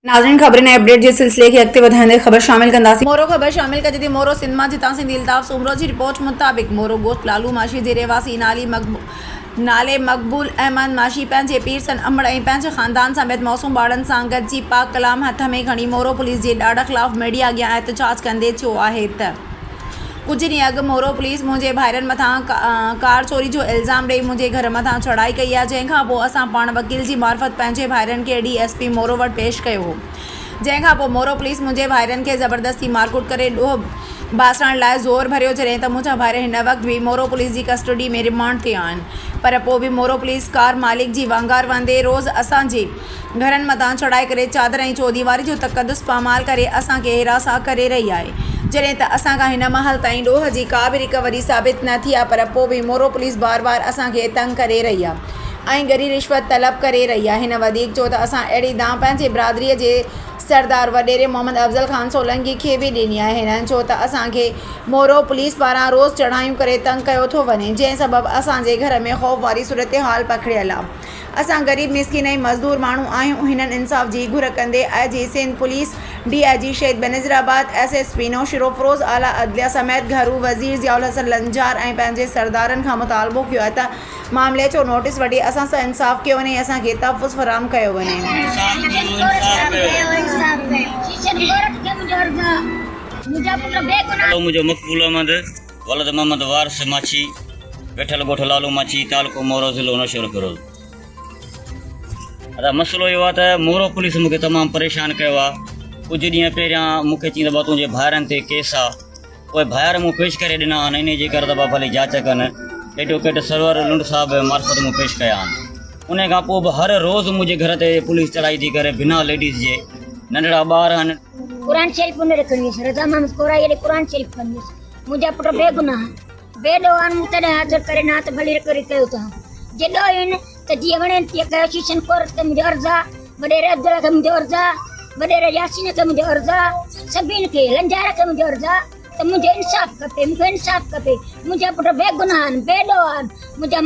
नाज़रीन खबरें नए अपडेट जे सिलसिले की अॻिते वधाईंदे ख़बर शामिल कंदासीं। मोरो ख़बर शामिल कजे थी मोरो सिंध मां जितां सिंधी अल्ताफ़ सूमरो जी रिपोर्ट मुताबिक़ मोरो ॻोठ लालू माशी जे रहवासी नाले मक़बूल अहमद माशी पंहिंजे पीर सन अमड़ ऐं पंहिंजे ख़ानदान समेत मौसूम ॿारनि सां गॾिजी पाक कलाम हथ में खणी मोरो पुलिस जे ॾाढा ख़िलाफ़ मीडिया अॻियां एहतजाज कंदे चयो आहे त कुछ ॾींहं अॻु मोरो पुलिस मुंहिंजे भाइरनि मथां कार चोरी जो इल्ज़ाम ॾेई मुंहिंजे घर मथां चढ़ाई कई आहे, जंहिंखां पोइ असां पाण वकील जी मार्फत पंहिंजे भाइरनि खे DSP मोरो वटि पेश कयो हो। जंहिंखां पोइ मोरो पुलिस मुंहिंजे भाइरनि खे ज़बरदस्ती मारकुट करे ॾोह बासण लाइ ज़ोर भरियो, जॾहिं त मुंहिंजा भाइर हिन वक़्तु बि मोरो पुलिस जी कस्टडी में रिमांड ते आहिनि। पर पोइ बि मोरो पुलिस कार मालिक जी वांगार वंदे रोज़ असांजे घरनि मथां चढ़ाई करे चादर ऐं चौदीवारी जो तक़दुस पामाल करे असांखे हिरासा करे रही आहे, जॾहिं त असां खां हिन महल ताईं ॾोह जी का बि रिकवरी साबित न थी आहे। पर पोइ बि मोरो पुलिस बार बार असांखे तंग करे रही आहे ऐं गरी रिश्वत तलब करे रही आहे। हिन वधीक चयो त असां अहिड़ी दांह पंहिंजे बिरादरीअ जे सरदार वॾेरे मोहम्मद अफ़ज़ल ख़ान सोलंकी खे बि ॾिनी आहे। हिननि चयो त असांखे मोरो पुलिस पारां रोज़ चढ़ायूं करे तंग कयो थो वञे, जंहिं सबबु असांजे घर में ख़ौफ़ वारी सूरत हाल पखिड़ियल आहे। असां ग़रीब मिसकिन ऐं मज़दूर माण्हू आहियूं। हिननि इंसाफ़ जी घुर कंदे IG सिंध पुलिस, DIG शहीद बेनज़ीराबाद, SSP नौशरो फ़िरोज़, आला अदलिया समेत घरू वज़ीर ज़ियाउल हसन लंजार ऐं पंहिंजे सरदारनि खां मुतालबो कयो आहे त मामले जो नोटिस वठी असां सां इंसाफ़ कयो वञे, असांखे तहफ़्फ़ुज़ फ़राहम कयो वञे। मुझे मकबूल अहमद वलद मोहम्मद वारिस माछी वेठल ॻोठ लालू माछी तालुको मोरो ज़िलो नौशहरो फिरोज़। मसइलो इहो आहे त मोरो पुलिस मूंखे तमामु परेशान कयो आहे। कुझु ॾींहं पहिरियां मूंखे चईंदा भाउ तुंहिंजे भाइरनि ते केस आहे, उहे भाइर मूं पेश करे ॾिना आहिनि, इन जे करे त भाउ भले जांच कनि। एडवोकेट सरवर लुंड साहिबु मार्फत मूं पेश कया आहिनि। उन खां पोइ बि हर रोज़ मुंहिंजे घर ते पुलिस चढ़ाई थी करे बिना लेडीज़ जे। नंढड़ा ॿार आहिनि। कुरान शरीफ़ उन रखणी हुयसि, रज़ा मोहम्मद कोराई हेॾे कुरान शरीफ़ खणी हुयसि। मुंहिंजा पुट बेगुनाह बेॾो आहिनि, मूं तॾहिं हाज़िर करे ना त भली रिकवरी कयो था। जेॾो आहिनि त जीअं वणे तीअं कयो। शीशन कोर ते मुंहिंजो अर्ज़ु आहे, वॾेरे अब्दुल्ला खे मुंहिंजो अर्ज़ु आहे, वॾेरे यासीन खे मुंहिंजो अर्ज़ु आहे, सभिनि खे लंजार खे मुंहिंजो अर्ज़ु आहे त मुंहिंजो इंसाफ़ खपे, मूंखे इंसाफ़ खपे। मुंहिंजा पुट बेगुनाह आहिनि, बेॾो आहिनि, मुंहिंजा